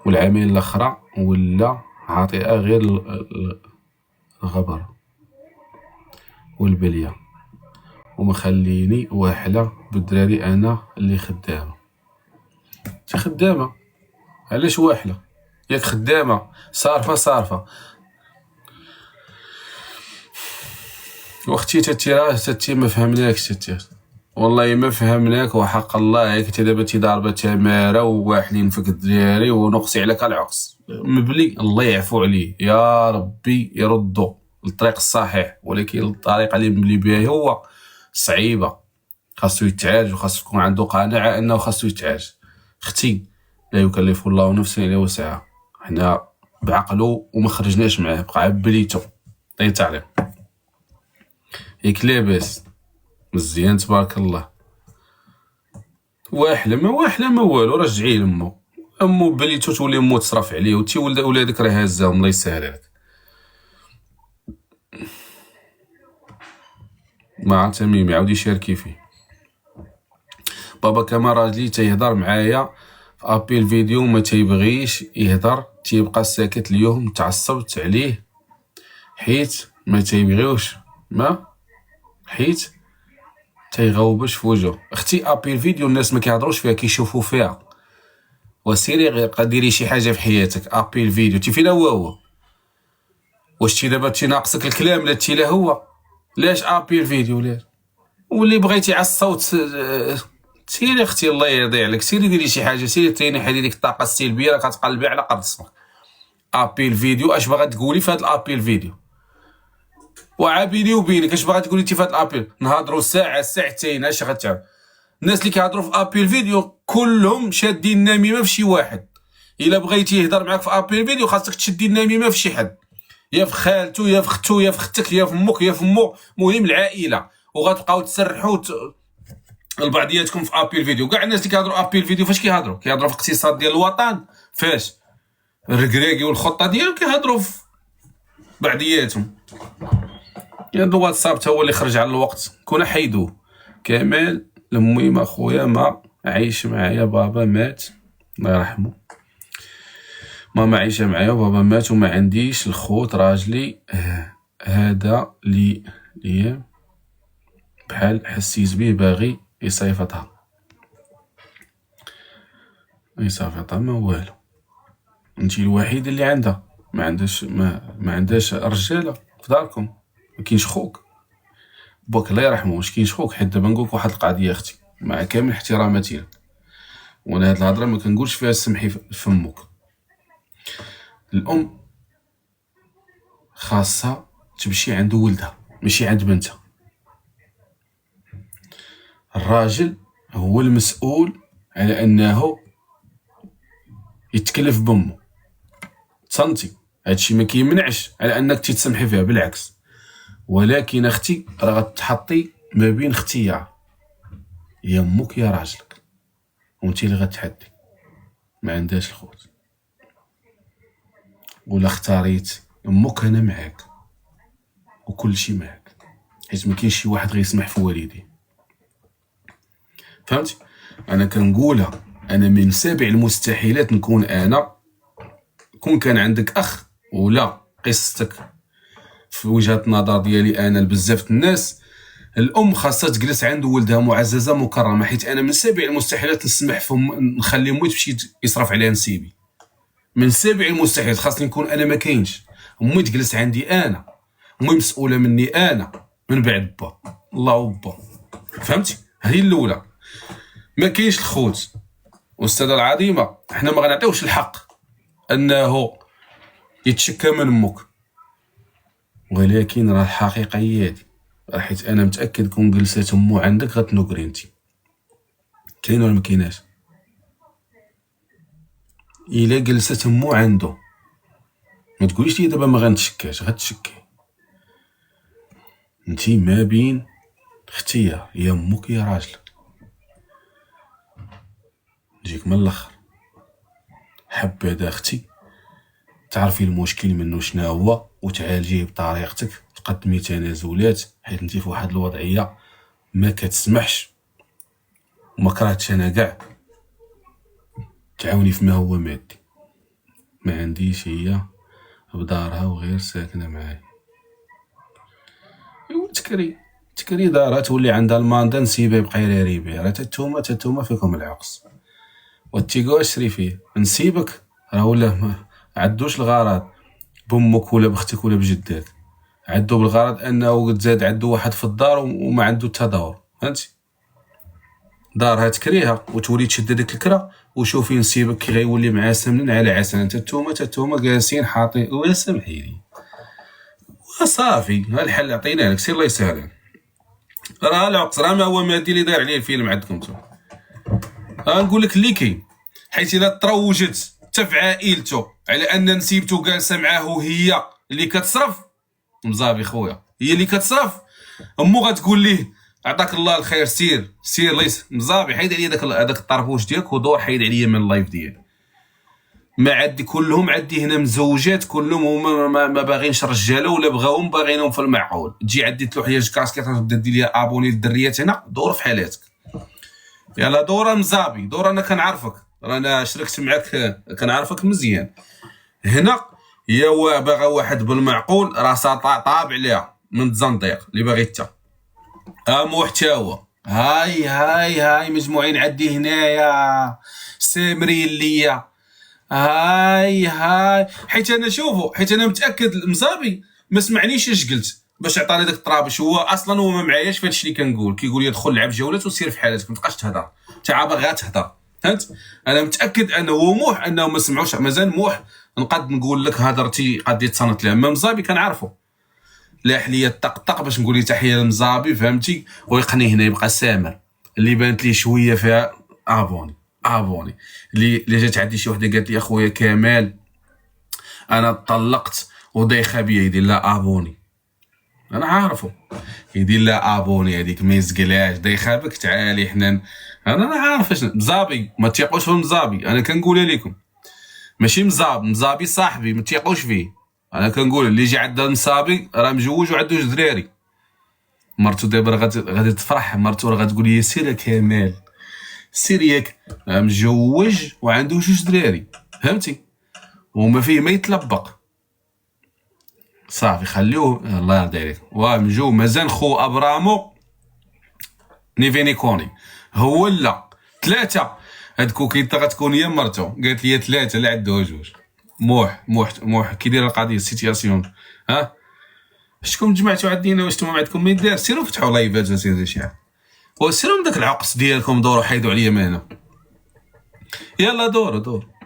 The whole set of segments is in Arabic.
والعامين الاخرى ولا عاطئه غير الغبر والبليه، ومخليني واحله بالدراري انا اللي خدامه. انت خدامه علاش واحله؟ ياك خدامه صارفه واختي تتي ما فهمناكش تتي، والله ما فهمناك وحق الله. هيك انت دابا ضاربه تماره وواحلين فيك الدراري ونقصي عليك العقص مبلي. الله يعفو عليه يا ربي يردو للطريق الصحيح، ولكن الطريقه اللي مبلي بها هو صعيبه. خاصو يتعالج وخاصو يكون عنده قناعه انه خاصو يتعالج. اختي لا يكلف الله نفسا الا وسعها، حنا بعقلو وما خرجناش معاه، بقى عبليتو طيب تعليق. ياك لاباس مزيان تبارك الله. واحله ما والو، رجعي امو بليتو تولي امو تصرف عليه، وتي ولادك راه هازاهم الله يسهل عليك. مع تميم يعاود يشاركي فيه. بابا كما راجلي تيهضر معايا في ابي الفيديو ما تيبغيش يهضر، تيبقى ساكت اليوم. تعصبت عليه حيت ما تيبغيوش حيت تيغوبش في وجهه. اختي ابي الفيديو الناس ما كيهضروش فيها، كيشوفوا فيها. وسيري غير قديري شي حاجه في حياتك. ابي الفيديو تي فينا هو واش تي دابا تي ناقصك الكلام لا تي لا هو. لاش ابي الفيديو لاش؟ واللي بغيتي على الصوت سيري اختي الله يرضي عليك، سيري ديري شي حاجه، سيري تريني حيدي ديك الطاقه السلبيه راه كتقلبي على قرض صمك. ابي الفيديو اش باغا تقولي في هاد الابي الفيديو؟ وعابيني وبينك اش باغا تقولي انت في هاد الابي؟ نهضروا ساعه ساعتين اش غتعمل؟ الناس اللي كيهضروا في ابي الفيديو كلهم شادين النميمه في شي واحد. الا بغيتي يهضر معاك في ابي الفيديو خاصك تشدي النميمه في شي حد، يا في خالته يا في اختو يا في اختك يا في امك يا في مو، مهم العائله. وغتبقاو تسرحوا البعضياتكم في ابي الفيديو. كاع الناس اللي كيهضروا ابي الفيديو فاش كيهضروا في اقتصاد ديال الوطن، فاش الركراكي والخطه ديالو كيهضروا في بعضياتهم. يا واتساب تا هو اللي خرج على الوقت، كون حيدوه. كمال المهم اخويا ما عايش معايا، بابا مات الله يرحمه. ماما عايشه معايا وبابا مات وما عنديش الخوت. راجلي هذا لي بحال حسيت بيه باغي يصيفطها ما والو. انتي الوحيد اللي عندها، ما عندهاش رجاله في داركم. ما كاينش خوك باك الله يرحمه، واش كاينش خوك؟ حيت دابا نقولك واحد القضيه اختي مع كامل احتراماتي لك، وانا هاد الهضره ما كنقولش فيها سمحي فمك. الام خاصها تمشي عند ولدها ماشي عند بنتها. الراجل هو المسؤول على انه يتكلف بامه. تصنتي هادشي ما كيمنعش على انك تسمحي فيها، بالعكس. ولكن اختي راه غتحطي ما بين اختيار، يا امك يا راجلك، وانتي اللي غتحدي. ما عندهاش الخوت. ولا اختاريت امك انا معاك وكل شيء معاك، حيت ما كاينش شي واحد غيسمح في والديه. فهمتي؟ انا كنقولها، انا من سابع المستحيلات نكون انا كون كان عندك اخ ولا قصتك في وجهه النظر ديالي انا لبزاف الناس. الام خاصها تجلس عند ولدها معززه مكرمه، حيت انا من سابع المستحيلات نسمح نخلي امي تمشي يصرف عليها نسيبي. من سابع المستحيلات خاصني نكون انا ما كاينش. امي تجلس عندي انا، امي مسؤوله مني انا من بعد با الله وبا. فهمتي؟ هذه الاولى. ما كاينش الخوت استاذه العظيمه، حنا ما غنعطيوش الحق انه يتشكى من امك، ولكن راه الحقيقه هي هادي. حيت انا متاكد كون جلسات امو عندك غتنكري انت. كاين ولا ما كايناش؟ الا جلسات امو عنده ما تقوليش لي دابا ما غنتشكاش، غتشكي. انت ما بين اختيار، يا امك يا راجلك. نجيك من الاخر. حبذا اختي تعرفي المشكل منه شنو هو وتعالجيه بطريقتك، تقدمي تنازلات، حيت انت في واحد الوضعيه ما كتسمحش. وما كرهتش انا كاع تعاوني فيما هو مادي. ما عنديش هي بدارها وغير ساكنه معايا. ايوا تكري دارها تولي عندها الماندا نسيبها يبقى يراري بها. راه تتوما فيكم العقص وتيقوا اشري فيه. نسيبك راه ولا ما عندوش الغرض بامك ولا باختك ولا بجدك، عندو بالغرض انه تزاد عندو واحد في الدار وما عنده التدور. فهمتي؟ دارها تكريها وتولي تشد ديك الكرا وشوفي نسيبك كي غيولي معاه سمن على عسل. تتوما جالسين حاطين ولا سمحي لي وصافي. ها الحل عطينا لك، سير الله يسهل. راه العقص راه ما هو مادي اللي داير عليه الفيلم عندكم نتوما. نقول لك اللي كاين، حيت الا تروجت حتى في عائلته على ان نسيبته جالسه معاه هي اللي كتصرف، مزابي خويا هي اللي كتصرف، امو غتقول ليه عطاك الله الخير سير ليس مزابي حيد عليا داك الطربوش ديالك ودور حيد عليا من اللايف ديالي. ما عندي كلهم عندي هنا مزوجات كلهم هما ما باغينش رجاله ولا بغاوهم باغينهم في المعقول. تجي عندي تلوحيه كاسكيت تبدا دير لي ابوني للدريات هنا دور في حالاتك. يلا دور مزابي دور، انا كنعرفك رانا شركت معاك كنعرفك مزيان. هنا يا باغا واحد بالمعقول راسها طابع ليها من الزنديق اللي باغي حتى امو حتى هو. هاي مجموعين عندي هنايا سامرين ليا. هاي حيت انا متاكد المزابي ما سمعنيش اش قلت باش عطاني داك الطرابش. هو اصلا هو ما معاياش في هادشي اللي كنقول، كيقول لي دخل لعب جولات وسير في حالاتك ما تبقاش تهضر تا باغا تهضر. فهمت؟ انا متاكد انه موح انه ما سمعوش. مازال موح نقد نقول لك هضرتي قد تصنت لها. اما مزابي كنعرفو لاح ليا الطقطق باش نقول لي تحيه للمزابي. فهمتي؟ ويقني هنا يبقى سامر اللي بانت لي شويه فيها ابوني اللي جات عندي شي وحده قالت لي اخويا كمال انا طلقت ودايخه بيا يدير لا ابوني. انا عارفه يدير لا ابوني هذيك ما يزقلاش دايخه بك تعالي حنا. انا عارف شنو مزابي ما تيقوش في مزابي. انا كنقولها لكم ماشي مزابي صاحبي ما تيقوش فيه. انا كنقول اللي يجي عند المصابي راه مجوج وعنده جوج دراري. مرتو دابا غادي تفرح، مرتو راه غتقول لي سير كمال سير ياك مجوج وعنده جوج دراري. فهمتي؟ وما فيه ما يتلبق. صافي خليوه الله يرضي عليك. ومجو مازال خو ابرامو نيفيني كوني هو لا ثلاثه هادكو كي غتكون هي مرتو قالت لي ثلاثه لا عندها جوج. موح كي داير القضيه السيتياسيون. ها شكون جمعتوا عندنا واش نتوما عندكم ما يدار سيروا فتحوا لايفات وسيروا شي حاجه وسيروا من داك العقص ديالكم دوروا حيدوا عليا من هنا. يلا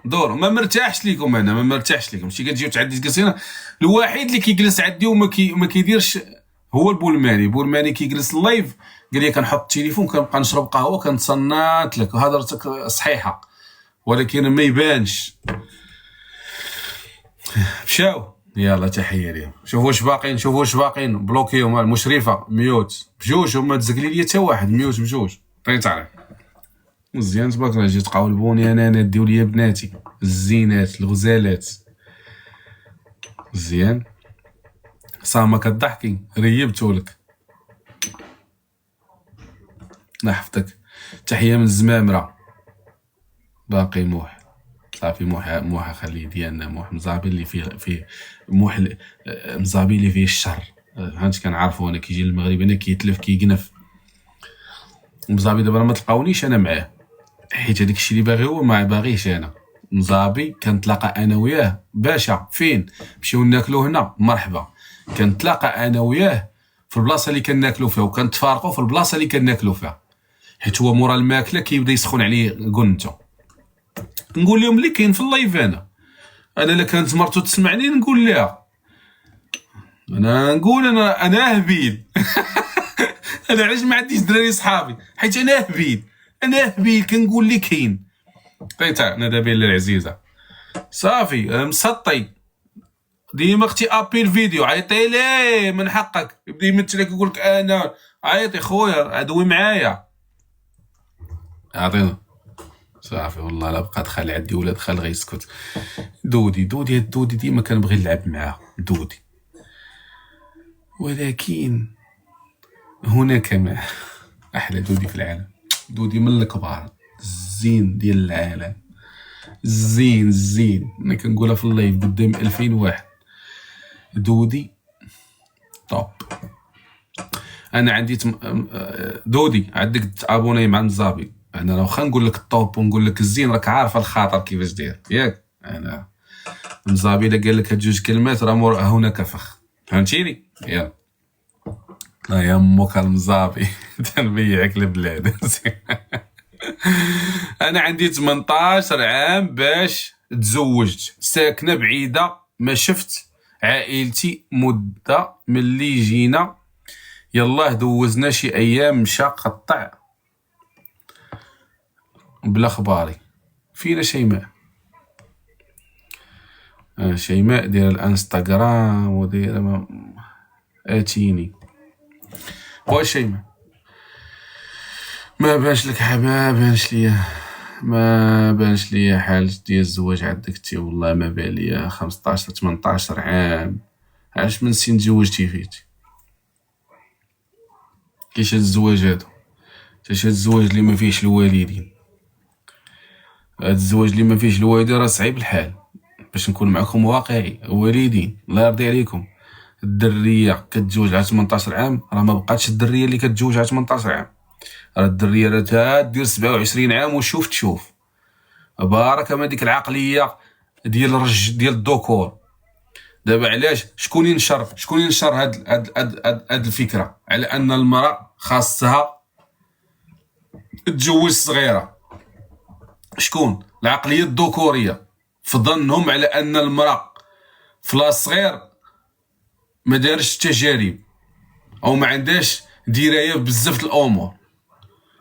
دوروا ما مرتاحش ليكم. انا ما مرتاحش ليكم. شي كتجيو تعدي تجلسين. الوحيد اللي كيجلس عندي وما كيديرش هو البولماني كيجلس اللايف قال لي كنحط التليفون كنبقى نشرب قهوه كنتصنت لك وهضرتك صحيحه ولكن ما يبانش. مشاو يلا تحيه ليهم. شوفوا واش باقيين بلوكيهم. المشرفه ميوت بجوج وما تزقلي لي حتى واحد ميوت بجوج. طيت عليك مزيان تبارك الله. جيت قاولبوني انا نديو ليا بناتي الزينات الغزالات مزيان. صامه كضحكي ريبتولك نحفظك. تحيه من الزمامره. باقي موح صافي موح خليه ديالنا. موح مزابي اللي فيه موح مزابي اللي فيه الشر. فهمت؟ كنعرفو انا كيجي للمغرب انا كيتلف كيكنف. مزابي دابا ما تلقاونيش انا معاه حيت هذاك الشيء اللي باغي هو ما باغيش انا. مزابي كنتلاقى انا وياه باشا فين نمشيو ناكلو هنا مرحبا. كنتلاقى انا وياه في البلاصه اللي كناكلو فيها وكنتفارقوا في البلاصه اللي كناكلو فيها حيت هو مورا الماكله كيبدا يسخن عليه قنته. نقول لهم اللي كاين في اللايف انا لا كانت مرتو تسمعني نقول لها انا هبيل. انا علاش ما عنديش دراري صحابي حيت انا هبيل كنقول لي كاين. طيب انا دابا العزيزه صافي مسطي ديما اختي ابي الفيديو عيطي ليه من حقك يبدا يمثلك يقول لك انا عيطي خويا عدوي معايا عطينا صافي. والله لا بقى دخل عندي ولاد خال غيسكت. دودي ديما كنبغي نلعب معاه دودي. ولكن هناك ما احلى دودي في العالم. دودي من الكبار الزين ديال العالم الزين انا كنقولها في اللايف قدام 2000 واحد. دودي طوب. انا عندي دودي عندك تابوني مع نزابي. انا لو نقول لك الطوب ونقول لك الزين راك عارف الخاطر كيفاش داير ياك. انا نزابي الا قال لك هاد جوج كلمات راه هناك فخ، فهمتيني؟ يلا لا يا امك المزابي تنبيعك البلاد. انا عندي 18 عام باش تزوجت، ساكنه بعيده، ما شفت عائلتي مده ملي جينا، يلاه دوزنا شي ايام مشى قطع بلا خباري. فينا شيماء؟ شيماء دايره الانستغرام ودايره اتيني. واش شيماء ما بانش لك؟ ما بانش ليا حال ديال الزواج عندك تي. والله ما بان ليا 15 18 عام. عاش من سن تزوجتي فيتي؟ كيش هاد الزواج هادو؟ هاد الزواج اللي ما فيهش الوالدين، هاد الزواج اللي ما فيهش الوالدين راه صعيب الحال. باش نكون معكم واقعي، والدين الله يرضي عليكم، الدريه كتزوج على 18 عام راه ما بقاتش الدريه اللي كتزوج على 18 عام. راه الدريه راه دير 27 عام وشوف تشوف بارك ما ديك العقليه ديال ديال الذكور. دابا علاش شكون ينشر هاد الفكره على ان المراه خاصها تتزوج صغيره؟ شكون؟ العقليه الذكوريه في ظنهم على ان المراه فلا صغير ما دارش التجارب او ما عندهاش درايه بزاف الامور.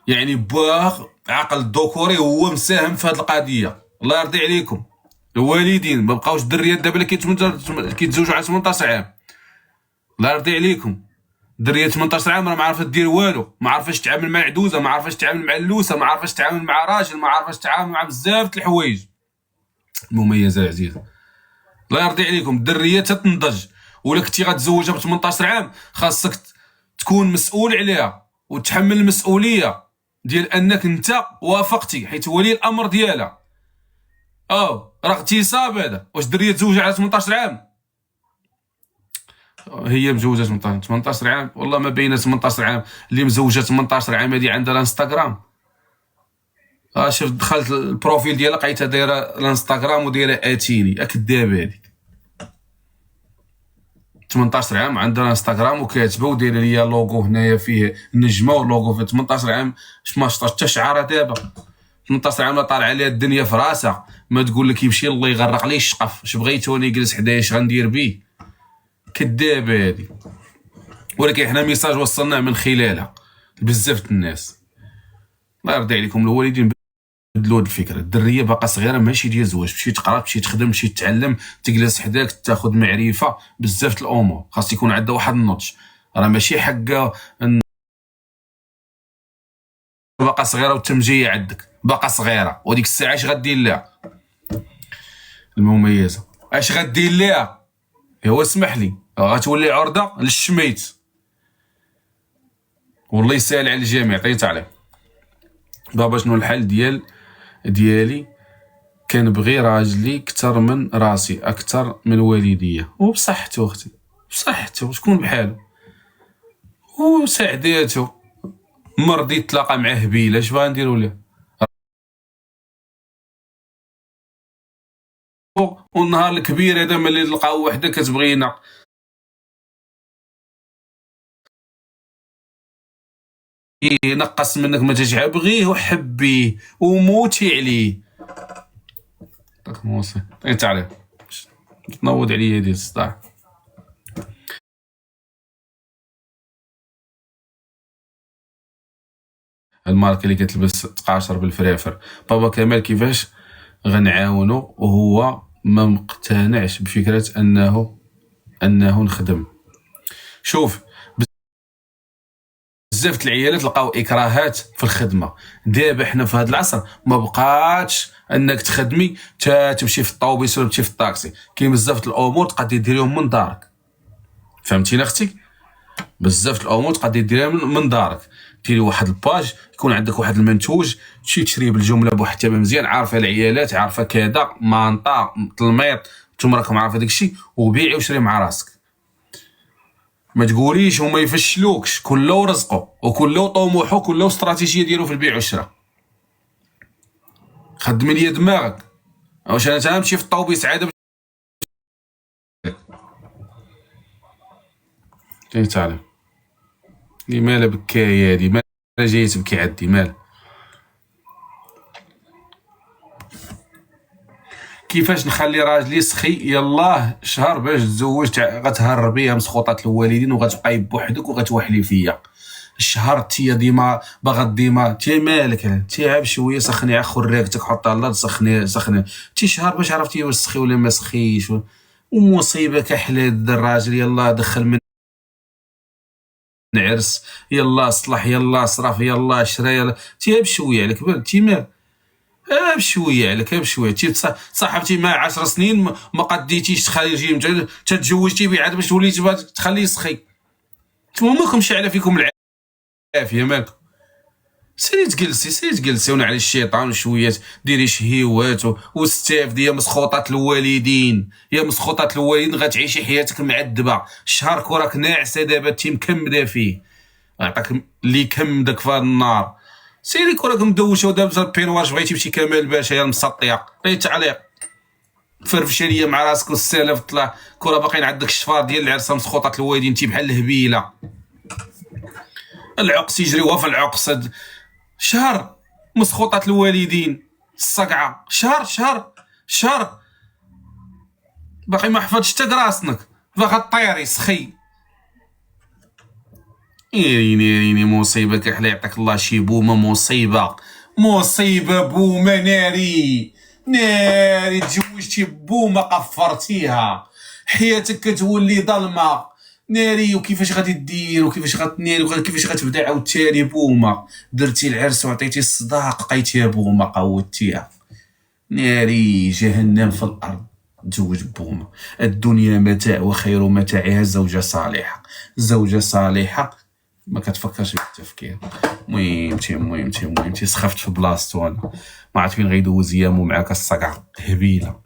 يعني باه عقل الذكوري هو مساهم في هذه القضيه. الله يرضي عليكم الوالدين، ما بقاوش الدريات دابا اللي كيتزوجوا على 18 عام. الله يرضي عليكم الدريه 18 عام راه ما عارفه دير والو، ما عارفاش تعامل مع العدوزه، ما عارفاش تعامل مع اللوسه، ما عارفاش تعامل مع راجل، ما عارفاش تعامل مع بزاف د الحوايج مميزه عزيزه. الله يرضي عليكم الدريه تتنضج، ولا كنتي غتزوجها ب 18 عام خاصك تكون مسؤول عليها وتحمل المسؤوليه ديال انك انت وافقتي حيت ولي الامر ديالها. راه اغتصاب هذا. واش دريه تزوج على 18 عام؟ هي مزوجه 18 عام؟ والله ما بين 18 عام. اللي مزوجه 18 عام هذه عندها الانستغرام. شفت دخلت البروفيل ديالها لقيتها دايره الانستغرام ودايره اتيني كدابه هذيك. 18 عام عندها الانستغرام وكاتبه ودايره ليا لوغو هنايا فيه نجمه ولوغو فيه 18 عام. ما شطاش حتى شعره دابا. 18 عام طالع عليها الدنيا في راسها، ما تقول لك يمشي الله يغرق ليه الشقف. اش بغيتو انا يجلس حدايا اش غندير بيه؟ كدابه هادي. ولكن حنا ميساج وصلناه من خلالها بزاف الناس. الله يرضي عليكم الوالدين بدلوا هاد الفكره. الدريه باقا صغيره ماشي ديال الزواج، تمشي تقرا، تمشي تخدم، تمشي تتعلم، تجلس حداك تاخذ معرفه بزاف الامور. خاص يكون عندها واحد النضج. راه ماشي حقه باقا صغيره والتمجيه عندك باقا صغيره وديك الساعه اش غدير لها المميزه؟ اش غدير لها؟ هو اسمح لي غتولي عرضه للشميت. والله يسهل على الجميع. عطيت عليه بابا شنو الحل ديالي؟ كنبغي راجلي اكثر من راسي، اكثر من والديا. وبصحته اختي، بصحته، شكون بحالو وسعداتو مرضي تلاقى مع هبيله. اش بغا نديرو ليه؟ والنهار الكبير هذا ملي تلقاو وحده كتبغينا ينقص منك ما تجي بغيه وحبيه وموتي عليه. داك موصي انت عليه تنوض عليا ديال الصداع. الماركه اللي كتلبس تقاشر بالفرافر. بابا كمال كيفاش غنعاونو وهو ما مقتنعش بفكره انه نخدم؟ شوف بزاف العيالات لقاو اكراهات في الخدمه. دابا حنا في هذا العصر ما بقاتش انك تخدمي تمشي في الطوبيس ولا تمشي في الطاكسي. كاين بزاف الامور تقدر ديريهم من دارك. فهمتينا اختي؟ بزاف الامور تقدر ديريها من دارك. ديري واحد الباج، يكون عندك واحد المنتوج تمشي تشريه بالجمله بواحد الثمن مزيان، عارفه العيالات، عارفه كذا مانطا تلميط، نتوما راكم عارفه داكشي، وبيعي وشري مع راسك. ما تقوليش هما يفشلوكش، كل ورزقه وكل طموحه وكل استراتيجيه ديالو في البيع والشراء. خدم لي دماغك، واش انا تنمشي في الطوبيس عاد تعلم لي مالا بكايه هادي، مالا جاي تبكي عندي مال. كيفاش نخلي راجلي سخي؟ يلاه شهر باش تزوج غتهرب بيا مسخوطات الوالدين وغتبقاي بوحدك وغتوحلي فيا. الشهر تي ديما باغا ديما تي مالك تي عاب شويه سخني على خريقتك حطها الله سخني تي شهر باش عرفتي واش سخي ولا ما سخيش. ومصيبه كحله الراجل، يلاه دخل من عرس، يلا صلح، يلا صرف، يلا شرا، يلا تي بشويه عليك بال تي مال بشويه عليك بشويه تي صاحبتي مع 10 سنين ما قديتيش تخرجي تتزوجتي بيه عاد باش تولي تخليه سخي. نتوما ماكمش على فيكم العافيه مالكم. سيري تجلسي ونعلي الشيطان وشويه ديري شهيوات واستافدي يا مسخوطات الوالدين، يا مسخوطات الوالدين غتعيشي حياتك معذبه. الشهر كوراك ناعسه دابا تي مكمده فيه، عطاك اللي كمدك في هذا النار. سيري كوراك مدوشه ودابا البينواج بغيتي بشي كمال باشا يا المسطيه غير تعليق فرفشه ليا مع راسك والسلف طلع كره باقيين عندك الشفار ديال العرسه مسخوطات الوالدين تي بحال الهبيله. العقس يجري وفي العقس شهر مسخوطات الوالدين الصقعه شهر باقي ما حفظتش حتى راسنك باغا طيري سخي. نيريني مصيبه كحله يعطيك الله شي بومه مصيبه بومه ناري تزوجتي بومه قفرتيها حياتك كتولي ظلمه ناري. وكيفاش غادي دير وكيفاش غتناري وكيفاش غتبدا عاوتاني بومه؟ درتي العرس وعطيتي الصداق لقيتيها بومه قوتيها ناري. جهنم في الارض. تزوج بومه. الدنيا متاع وخير متاعها الزوجه صالحه ما كتفكرش بالتفكير. المهم سخفت في بلاصتو انا ما عرفت فين غيدوز ايامو معاك الصقعه هبيله.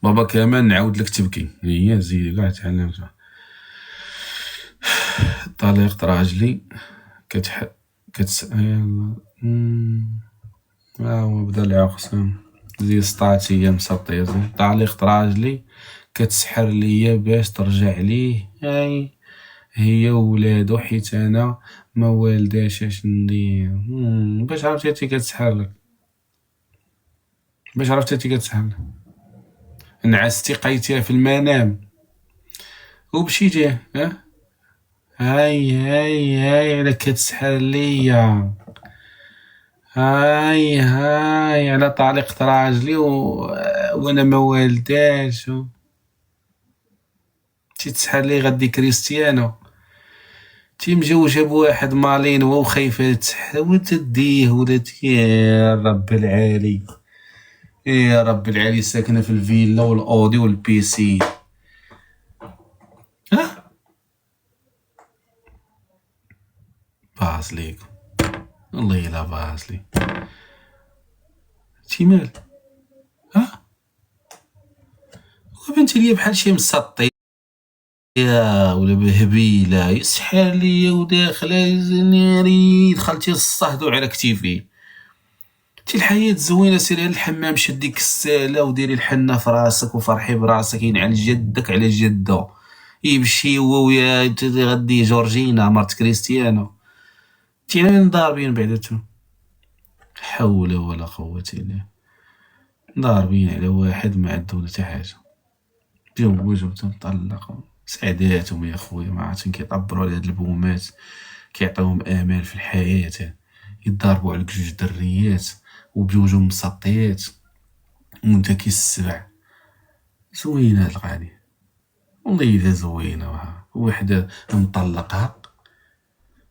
بابا كمان نعاود لك تبكي هي زيد كاع تعلمت. طليقت راجلي هو بدا العقس زي سطاتي يا مسطي. طليقت راجلي كتسحر ليا باش ترجع ليه هي وولادو حيت انا ما والداش اش ندير. باش عرفتي هاتي كتسحر لك نعستي قيتيها في المنام ومشيتي هاي على كتسحر ليا هاي على طليقة راجلي وانا ما والداش تسحر لي غدي كريستيانو تي مجوجه بواحد مالين وخايفه تسحر وتديه ولات يا رب العالي يا رب العالي ساكنه في الفيلا والاودي والبيسي. باز ليك والله لا باز لي تي مال وبنتي ليا بحال شي مسطي ولا بهبيله يسحر ليا وداخله ناري دخلتي الصهدو على كتيفي. تي الحياه زوينه سيري للحمام شدي كساله وديري الحنه في راسك وفرحي براسك ينعل جدك على جده يمشي هو ويا غدي جورجينا مرت كريستيانو تي من ضاربين بعدتو حول ولا قوه الا ضاربين على واحد ما عنده حتى حاجه تزوجوا وتطلقوا سعداتهم يا خويا ما عرفتش كيطبروا على هاد البومات كيعطيوهم امال في الحياه يضربوا عليك جوج دريات وبجوجهم مسطيات وانت كيسبع. زوينه الغالي والله الا زوينه. وحده مطلقها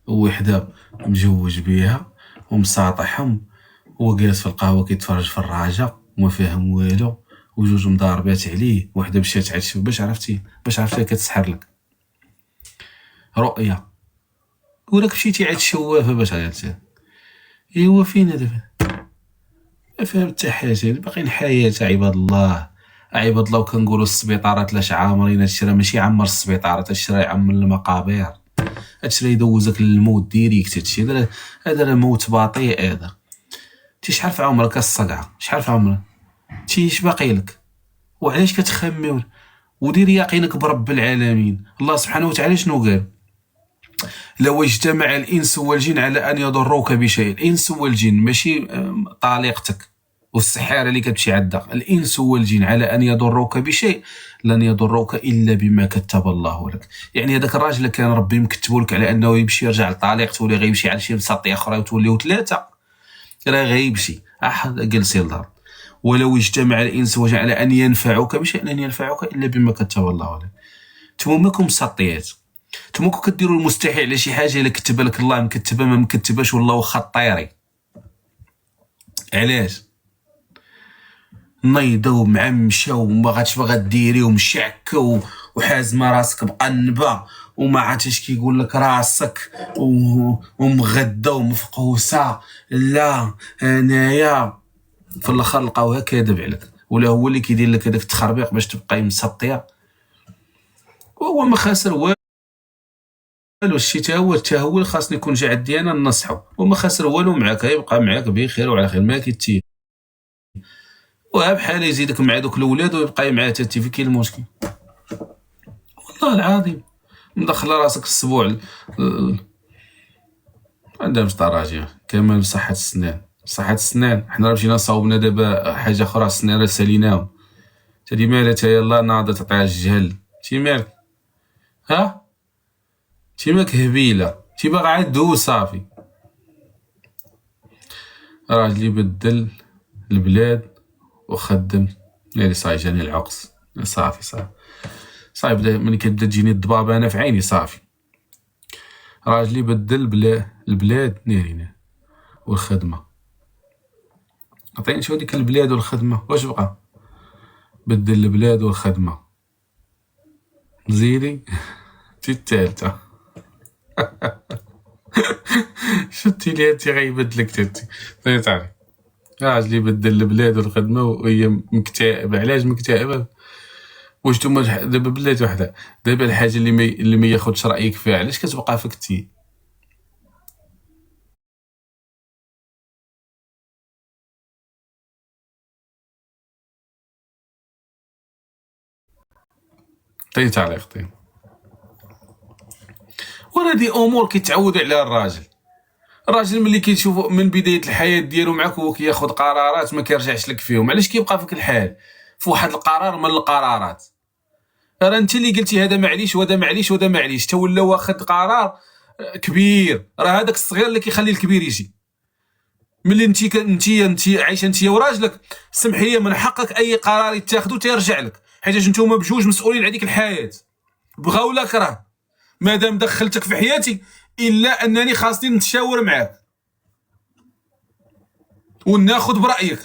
ووحده مجوج بيها ومساطحهم هو جالس في القهوه كيتفرج في الراجه وما فاهم والو وجوج مضاربات عليه. وحده مشات عاد باش عرفتي كتسحر لك رؤيه وراك مشيتي عاد الشوافه باش غادي. ايوا فين دابا؟ ما فهم حتى حاجه، باقيين حياه عباد الله. عباد الله. وكنقولوا السبيطارات لاش عامرين، هادشي راه ماشي عمر السبيطارات، هادشي راه يعمر المقابر، هادشي راه يدوزك للموت ديريكت. هادشي هذا راه موت بطيء. هذا تي شحال في عمرك الصقعه؟ شحال في عمرك؟ تي اش باقي لك؟ وعلاش كتخمم؟ ودير يقينك برب العالمين. الله سبحانه وتعالى شنو قال؟ لو اجتمع الانس والجن على ان يضروك بشيء. الانس والجن ماشي طليقتك والسحاره اللي كتمشي عندها. الانس والجن على ان يضروك بشيء لن يضروك الا بما كتب الله لك. يعني هذاك الراجل اللي كان ربي مكتبو لك على انه يمشي يرجع لطليقته، ولا غيمشي على شي مسطيه اخرى وتوليو ثلاثه، راه غيمشي جلسي للدار. ولو اجتمع الانس والجن على ان ينفعوك بشيء لن ينفعوك الا بما كتب الله لك. نتوما ماكم مسطيات، نتوما كديروا المستحيل على شي حاجه الا كتب لك الله مكتبه ما مكتباش، والله واخا طيري. علاش؟ نيضه ومعمشه وما غاتش باغا ديري ومشعكه وحازمه راسك مقنبه وما عرفتش كيقول لك راسك ومغده ومفقوسه. لا انايا في الاخر لقاوها كاذب عليك، ولا هو اللي كيدير لك هذاك التخربيق باش تبقاي مسطيه، وهو ما خاسر والو. الشي تا هو اللي خاصني يكون جا عندي انا ننصحو، وما خاسر والو معاك، يبقى معاك بخير وعلى خير ما كيتي. بحال يزيدك مع دوك الاولاد ويبقى معاه حتى في كاين المشكل. والله العظيم مدخل راسك السبوع عندها مش طراجيه كامل بصحه السنان. صحه السنان حنا راه مشينا صاوبنا دابا حاجه اخرى، السنان راه ساليناهم. تدي مالها تا يلاه ناضت تعطيها الجهل. تي مالك؟ ها تي ماك هبيله، تي باغا عاد دوز صافي. راجلي بدل البلاد وخدم يعني صافي جاني العقص. صافي بدا ملي كتبدا تجيني الضبابه انا في عيني صافي. راجلي بدل البلاد نارينا والخدمه. عطيني شو ديك البلاد والخدمه واش بقى؟ بدل البلاد والخدمه زيدي تي الثالثه. شتي لي انتي غيبدلك تنتي تعرفي. راجلي بدل البلاد والخدمه وهي مكتئبه. علاش مكتئبه؟ واش نتوما دابا بلات وحده دابا الحاجه اللي ما ياخذش رايك فيها علاش كتبقى فيك تي؟ طي تعليق طي. وراه دي امور كيتعود عليها الراجل ملي كيشوف من بدايه الحياه ديالو معاك هو كياخذ قرارات ما كيرجعش لك فيهم. علاش كيبقى فيك الحال في واحد القرار من القرارات؟ راه انت اللي قلتي هذا معليش وهذا معليش وهذا معليش، تا ولا واخد قرار كبير. راه هذاك الصغير اللي كيخلي الكبير يجي. ملي انت عايشه انت وراجلك، سمحي لي من حقك اي قرار يتاخذو تيرجع لك، حيت نتوما بجوج مسؤولين على ديك الحياه بغا ولا كره. مادام دخلتك في حياتي الا انني خاصني نتشاور معاك وناخذ برايك.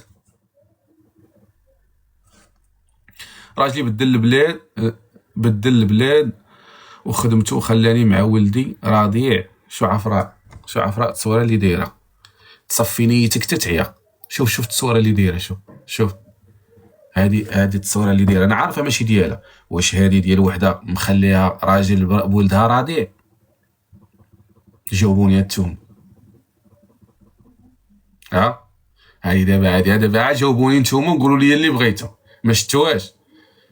راجلي بدل البلاد وخدمته وخلاني مع ولدي رضيع. شو عفراء التصويره اللي دايره تصفي نيتك تتعيا. شوف التصويره اللي دايره. شوف هذه التصويره اللي دايره. انا عارفه ماشي ديالها. واش هذه ديال وحده مخليها راجل بولدها رضيع؟ جاوبوني انتم. هذه دابا جاوبوني انتم وقولوا لي اللي بغيتو. ما شفتوهاش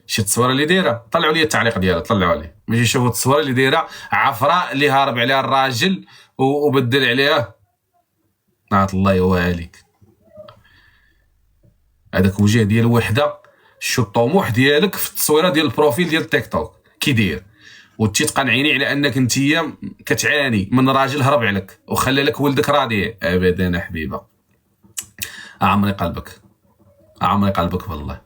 شي التصويره اللي دايره؟ طلعوا لي التعليق ديالها، طلعوا عليه. ماشي شوفوا التصويره اللي دايره عفراء اللي هارب عليها الراجل وبدل عليها. نعط الله يواليك. هذاك وجه ديال وحده. شو الطموح ديالك في التصويره ديال البروفيل ديال التيك توك كي داير، وتي تقنعيني على انك انتيا كتعاني من راجل هرب عليك وخلى لك ولدك راضي؟ ابدا حبيبه. عمري قلبك والله.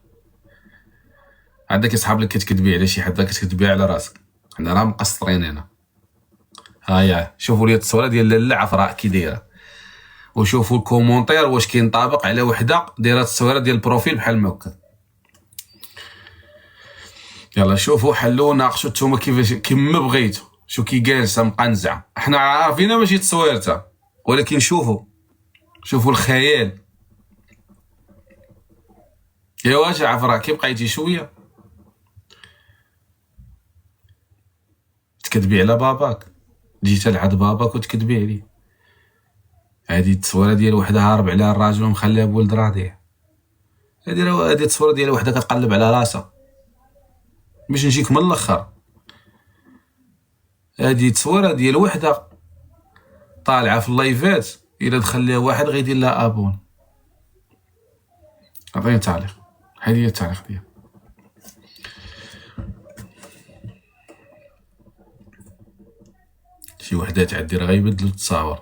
عندك يصحاب لك كتكذبي على شي حد، كتكذبي على راسك. حنا راه مقصرين هنا. هيا شوفوا لي التصويره ديال لاله عفراء كي دايره، وشوفوا الكومونتير واش كينطابق على وحده دايره التصويره ديال البروفيل بحال ما هكا. يلا شوفوا حلوا ناقشوا نتوما كيفاش كما بغيتوا. شو كي جالسه مقنزعه، احنا عارفينها ماشي تصويرتها، ولكن شوفوا الخيال. يا واش عفرا كي بقيتي شويه تكذبي على باباك، جيت لعند باباك وتكذبي عليه. هذه التصويره ديال وحده هارب على الراجل ومخليها بولد رضيع، هذه التصويره ديال وحده كتقلب على راسها. باش نجيك من الاخر، هذه التصويره ديال وحده طالعه في اللايفات، الا دخل ليها واحد غيدير لها ابون. عطيني تعليق، هذه هي التعليق ديال شي وحده تعدي راه غيبدلو التصاور.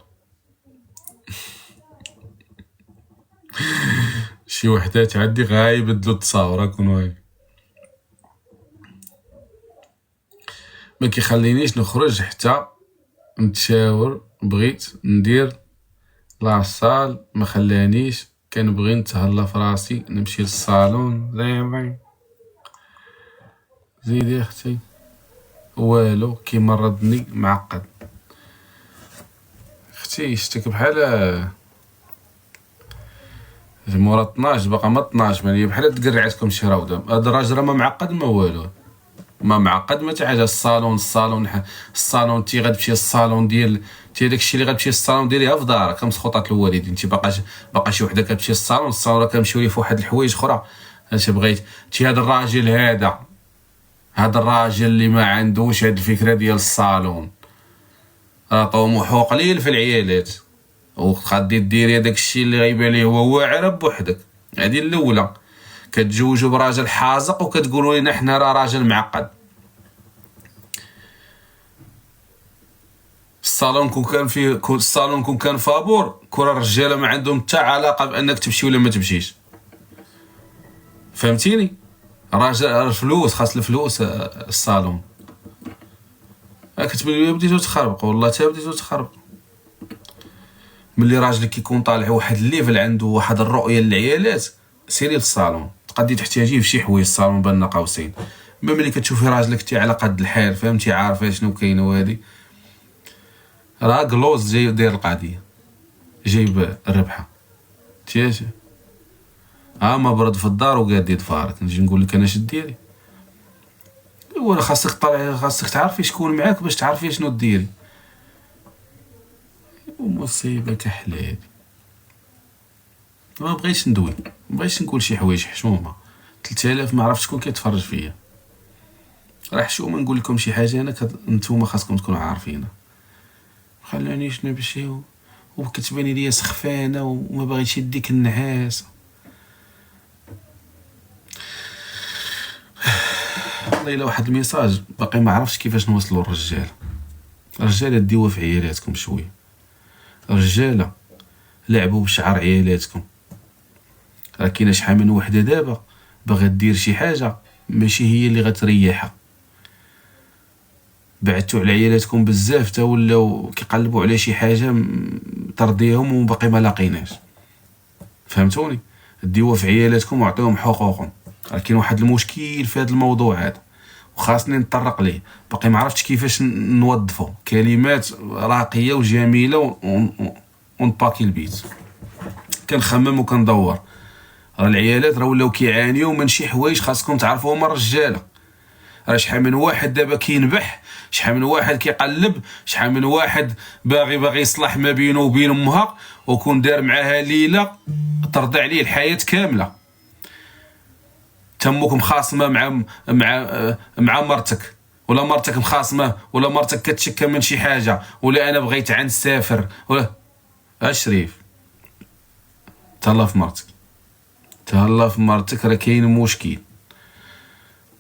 شي وحده تعدي غيبدلو التصاور. كونوا هاي ما كيخلينيش نخرج حتى نتشاور. بغيت ندير لاصال ما خلانيش، كنبغي نتهلا في راسي نمشي للصالون. زيدي اختي والو كيمرضني معقد. اختي شتك بحال مورا 12 باقا ما 12، يعني بحال تقرعتكم شي راوده. هاد الراجل راه ما معقد ما والو، ما معقد ما حتى حاجه. الصالون تي غتمشي للصالون ديال تي داكشي اللي غتمشي للصالون ديريها في دارك مسخوطات الوالدين. تي باقا شي وحده كتمشي للصالون راه كنمشيو ليه في واحد الحوايج اخرى. اش بغيت تي هاد الراجل هذا الراجل اللي ما عندوش هاد الفكره ديال الصالون، راه طموحو قليل في العيالات، وغادي ديري داكشي اللي غيبان ليه هو واعر بوحدك. هادي الاولى، كتزوجوا براجل حازق وكتقولوا لنا حنا راه راجل معقد. الصالون كون كان فابور، كون الرجاله ما عندهم حتى علاقه بانك تمشي ولا ما تمشيش. فهمتيني؟ راجل الفلوس، خاص الفلوس الصالون. كتبان لي بديتو تخربقوا، والله حتى بديتو تخربقوا. ملي راجلك كيكون طالع واحد الليفل، عنده واحد الرؤيه للعيالات، سيري للصالون. تقدي تحتاجيه في شي حوايج الصالون بين قوسين. ملي كتشوفي راجلك تي على قد الحال، فهمتي، عارفه شنو كاين. وهادي راه كلوز جاي داير القضيه، جايب الربحه تياش. ما برد في الدار وقاد يدفارك. نجي نقول لك انا اش ديري. ولا خاصك طالع، خاصك تعرفي شكون معاك باش تعرفي شنو ديري. ومصيبه كحلالي. ما بغيتش ندوي، ما بغيتش نقول شي حوايج حشومه. 3000 ما عرفت شكون كيتفرج فيا، راه حشومه نقول لكم شي حاجه انا نتوما خاصكم تكونوا عارفينها. خلانيش نمشي وكتباني ليا سخفانه وما باغيش يديك النعاس. والله الا واحد الميساج باقي ما عرفتش كيفاش نوصلوا الرجاله ديوها في عيالاتكم شويه. الرجاله لعبوا بشعر عيالاتكم. راه كاينه شحال من وحده دابا باغا دير شي حاجه ماشي هي اللي غتريحها. بعدتوا على عيالاتكم بزاف تا ولاو كيقلبوا على شي حاجه ترضيهم وباقي ما لاقيناش. فهمتوني؟ ديوها في عيالاتكم وعطيهم حقوقهم. راه كاين واحد المشكل في هذا الموضوع هذا وخاصني نطرق ليه. باقي ما عرفتش كيفاش نوظفه كلمات راقيه وجميله ونباكي البيت. كنخمم وكندور. راه العيالات راه ولاو كيعانيو من شي حوايج خاصكم تعرفوهم الرجاله. راه شحال من واحد دابا كينبح، شحال من واحد كيقلب، شحال من واحد باغي يصلح ما بينه وبين امها وكون دار معاها ليله ترضى عليه الحياه كامله. تمك مخاصمه مع مرتك، ولا مرتك مخاصمه، ولا مرتك كتشكى من شي حاجه، ولا انا بغيت نسافر، ولا شريف تهلا في مرتك، تهلا في مرتك. راه كاين مشكل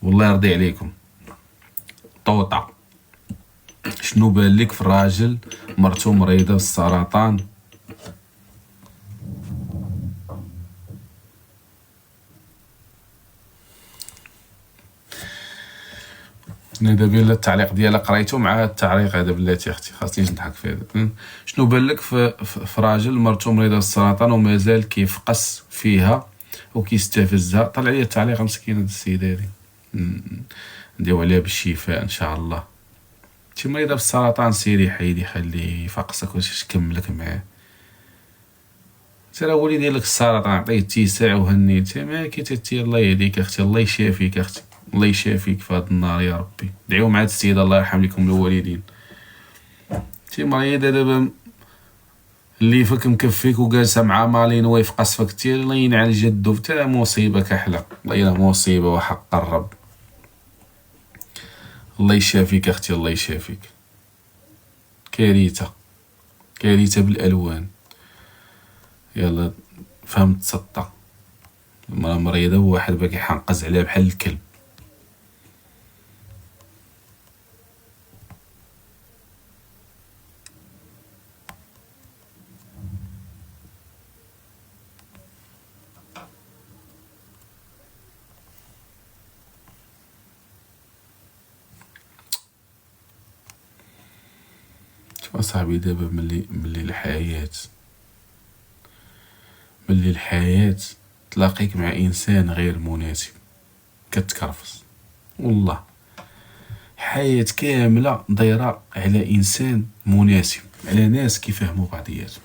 والله يرضي عليكم. طوطه شنو بان لك في الراجل مرتو مريضه بالسرطان؟ انا دابا التعليق ديالها قريته مع التعليق هذا بلاتي اختي، خاصنيش نضحك في هذا. شنو بان لك في راجل مرتو مريضه بالسرطان ومازال كيفقس فيها وكيستفزها؟ طلع لي التعليق مسكينه السيده هذه، نديو عليها بالشفاء ان شاء الله. شي مريضه بالسرطان سيري حيدي خليه يفقسك واش تكملك معاه. ترى ولي دير لك السرطان عطيه اتساع وهنيتي ما كيتتي. الله يهديك اختي، الله يشافيك اختي، الله يشافيك في هذا النهار يا ربي. دعيو مع هاد السيده الله يرحم لكم الوالدين. شي مريضه دابا اللي فيك مكفيك وجالسه مع مالين ويفقس فيك تي الله ينعل جدو تاع مصيبه كحله. الله يلا مصيبه وحق الرب. الله يشافيك اختي، الله يشافيك. كارثه كارثه بالالوان. يلا فهمت تسطى. المراه مريضه وواحد باقي حنقز عليها بحال الكلب. شوف صاحبي دابا ملي الحياة تلاقيك مع انسان غير مناسب كتكرفص. والله حياة كاملة دايرة على انسان مناسب، على ناس كيفهموا بعضياتهم.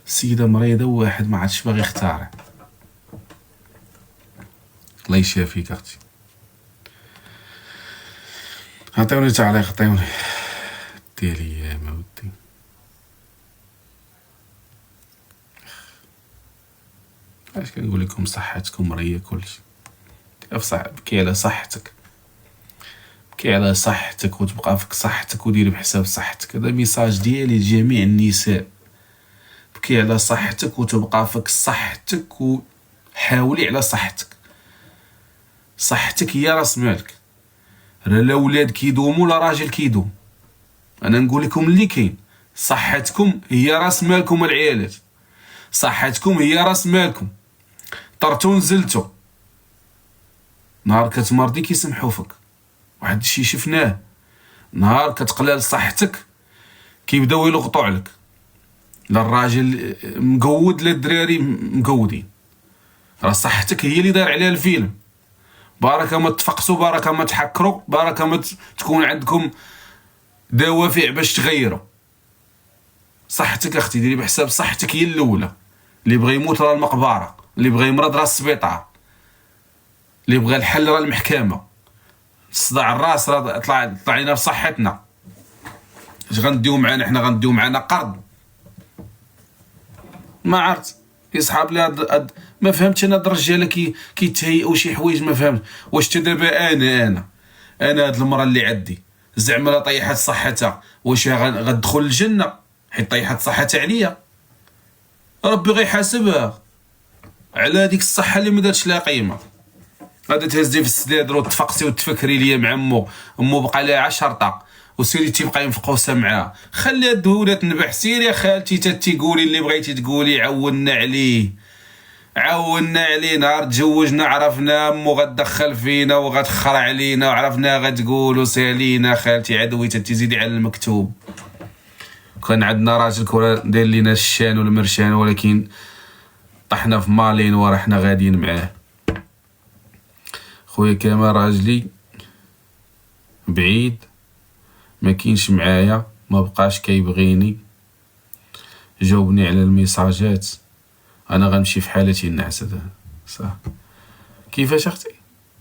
السيدة مريضة وواحد ما عادش باغي يختارع. الله يشافيك اختي. عطيوني تعليق، عطيوني ديالي يا مودي. اش كنقول لكم، صحتكم راه هي كلشي. بكي على صحتك، بكي على صحتك وتبقى فيك صحتك ودير بحساب صحتك. هذا ميساج ديالي لجميع النساء. بكي على صحتك وتبقى فيك صحتك وحاولي على صحتك. صحتك هي راس مالك. راه لا ولاد كيدوموا لا راجل كيدوم. انا نقول لكم اللي كاين، صحتكم هي راس مالكم العيالات. صحتكم هي راس مالكم. طرتو نزلتو نهار كتمرضي كيسمحوا فيك. واحد الشيء شفناه، نهار كتقلال صحتك كيبداو يلقطوا عليك. لا الراجل مقود لا الدراري مقودين. راه صحتك هي اللي داير عليها الفيلم. بارك ما تفقسوا، بارك ما تحكروا، بارك ما تكون عندكم دوافع باش تغيروا. صحتك اختي ديري بحساب صحتك هي الاولى. اللي بغى يموت راه المقبره، اللي بغى يمرض راه السبيطار، اللي بغى الحل راه المحكمه. صداع الراس راه طلع لينا في صحتنا. اش غنديو معانا حنا؟ غنديو معانا قرض. ما عرفت يصحاب لي ما فهمتش انا. هاد الرجاله كيتهيئوا شي حوايج ما فهمت. واش تا دابا انا هاد المراه اللي عندي زعما لا طيحت صحتها واش غتدخل الجنه حيت طيحت صحتها عليا؟ ربي غيحاسبها على هذيك الصحه اللي ما دارتش لها قيمه. غادا تهزي في السدادر وتفقسي وتفكري ليا مع امو بقى لها 10 وسيري تيبقى مفقوسه معاها. خلي هاد الدوله تنبح. سيري يا خالتي تيقولي اللي بغيتي تقولي. عولنا عليه نهار تزوجنا عرفنا امو غتدخل فينا وغتخرع علينا وعرفنا غتقول وسالينا. خالتي عدوي تزيدي على المكتوب. كان عندنا راجل كورا داير لينا الشان والمرشان، ولكن طحنا في مالين ورا حنا غاديين معاه. خويا كمال راجلي بعيد ما كاينش معايا، ما بقاش كيبغيني، جاوبني على الميساجات، انا غنمشي في حالتي النعسه. صح كيفاش اختي؟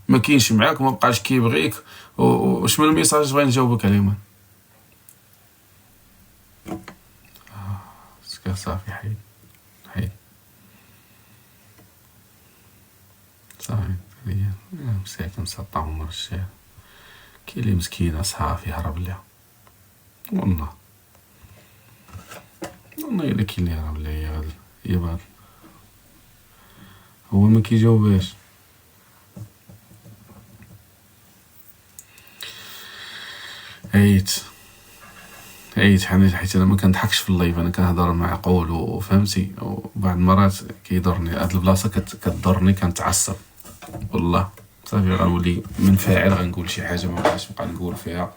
ما كاينش معاك وما بقاش كيبغيك، واش من الميساج بغي نجاوبك عليهم؟ صافي حيد صافي. مساكن مسطعهم الرجال. كاين اللي مسكينه صافي هرب لها. والله الا كاين اللي هرب لها هي بعض هو ما كيجاوباش. عييت حيت انا ما كنضحكش في اللايف. انا كنهضر معقول وفهمتي، وبعض المرات كيضرني هاد البلاصه كتضرني كنتعصب. والله صافي غنولي منفعل، غنقول شي حاجه ما بقاش نبقى نقول فيها.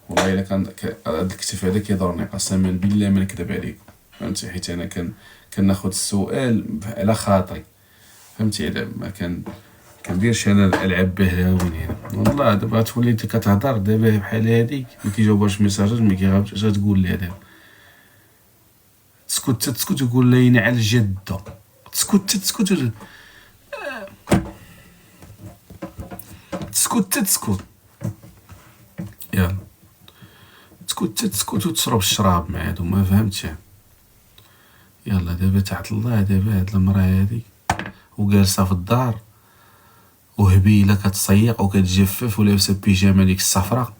والله الا كان هاد الكتف هذا كيضرني قسما بالله ما نكذب عليكم. فهمتي حيت انا كناخذ السؤال على خاطري. فهمتي على ما كنديرش انا الالعاب بهلاوين هنا والله. دابا تولي انت كتهضر دابا بحال هاديك ما كيجاوبهاش ميساجات ما كيغابش اش غتقول لها دابا. تسكت وقول لينا على الجده. تسكت يلا تسكت وتشرب الشراب مع هادو ما فهمتش. يلا دابا تحت الله دابا هاد المراه هادي وجالسه في الدار وهبيله كتصيق وكتجفف ولابسه بيجامه ديك الصفراء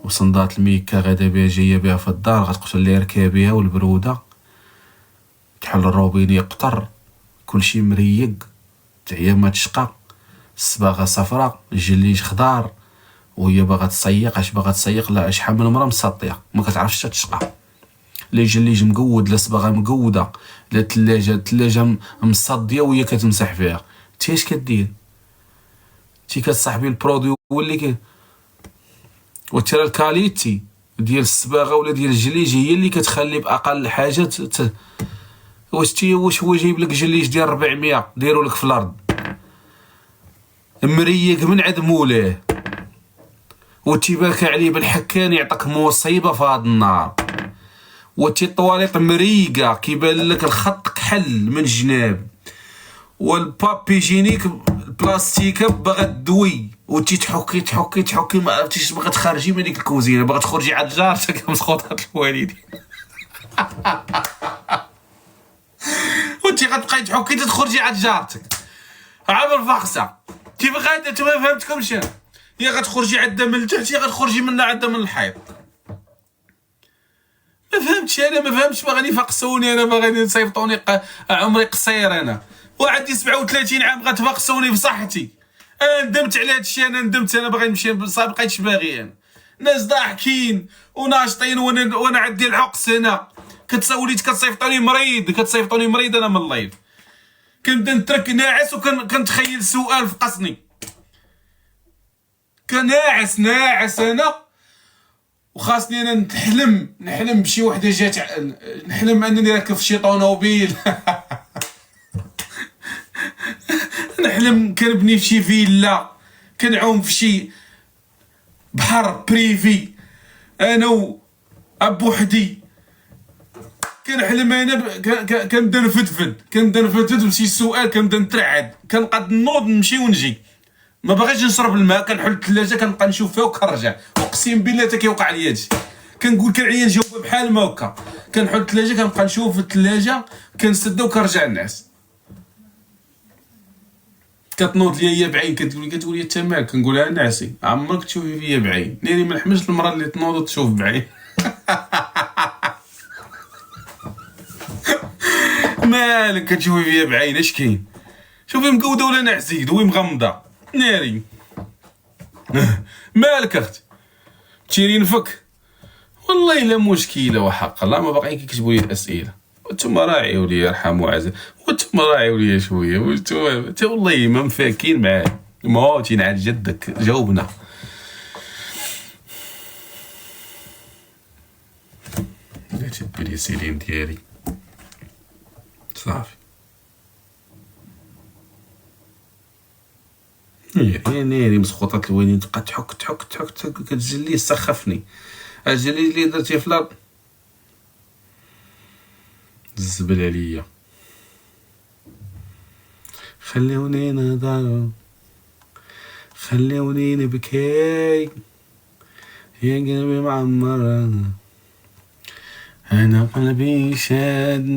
وصندات الميكا غادا بها جايه بها في الدار غتقتل لي ركابيها والبروده كحل الروبين يقطر كلشي مريق تعيا ما تشقى الصباغه صفراء الجليج خضار وهي باغا تصيق. اش باغا تصيق؟ لا شحال من مرة مسطيه ما كتعرفش تشقى. لا جليج مقود لا صباغه مقوده لا الثلاجه مصديه وهي كتمسح فيها. انت اش كدير؟ انت كتصاحبي البرودوي هو اللي كاين وترى الكاليتي ديال الصباغه ولا ديال الجليج هي اللي كتخلي باقل حاجه واش هو جايب لك جليج ديال 400 دايرو لك في الارض مريق من عند مولاه وتيبارك عليه بالحكان يعطيك مصيبه في هذا النهار وتي الطواليط مريقه كيبان لك الخط كحل من الجناب والبابي جينيك البلاستيكه باغا تدوي وتي تحكي ما عرفتيش باغا تخرجي من ديك الكوزينه باغا تخرجي عند جارتك مسخوطات الوالدين وانت غتبقاي تحكي تخرجي عند جارتك عامل فاخسه كيف غادا. انت ما فهمتكمش انا. يا غتخرجي عندها من التحت يا غتخرجي منها عندها من الحيط. ما فهمتش انا ما فهمتش باغيين يفقسوني انا باغيين يصيفطوني عمري قصير انا وعندي 37 عام غتفقسوني بصحتي. انا ندمت على هذا الشيء. انا ندمت انا باغي نمشي ما بقيتش باغي. انا ناس ضاحكين وناشطين وانا عندي العقس هنا وليت كتصيفطوني مريض انا من اللايف كنبدا نترك ناعس وكنتخيل سؤال فقصني كناعس انا وخاصني انا نحلم بشي وحده جات نحلم انني راكب في شي طونوبيل نحلم كنبني في شي فيلا كنعوم في شي بحر بريفي انا وبوحدي كنحلم انا كنبدا نفدفد بشي سؤال كنبدا نترعد كنقد نوض نمشي ونجي ما باغيش نشرب الماء كنحل الثلاجه كنبقى نشوف فيها وكنرجع اقسم بالله حتى كيوقع لي هادشي كنقول كنعيا نجاوب بحال ما هكا كنحل الثلاجه كنبقى نشوف في الثلاجه كنسدها وكنرجع نعس كتنوض ليا هي بعين كتقول لي انت مالك كنقول لها نعسي عمرك تشوفي فيا بعين ناري ما نحملش المراه اللي تنوض وتشوف بعين مالك كتشوفي فيا بعين اش كاين شوفي مقوده ولا نعسي دوي مغمضه ناري مالك اختي تيرين فك والله الا مشكله وحق الله ما باقيين كيكتبوا لي الاسئله وانتم راعيوا لي يرحموا عزيز وانتم راعيوا لي شويه وانتم والله ما مفاكين معاه موتين على جدك جاوبنا درتي البليسيلين ديالي صافي يا ناري مسخوطات الوالدين تبقى تحك كتجلي سخفني الجلي اللي درتي في الارض الزبل عليا خلوني نهضر خلوني نبكي يا قلبي معمر انا قلبي شادني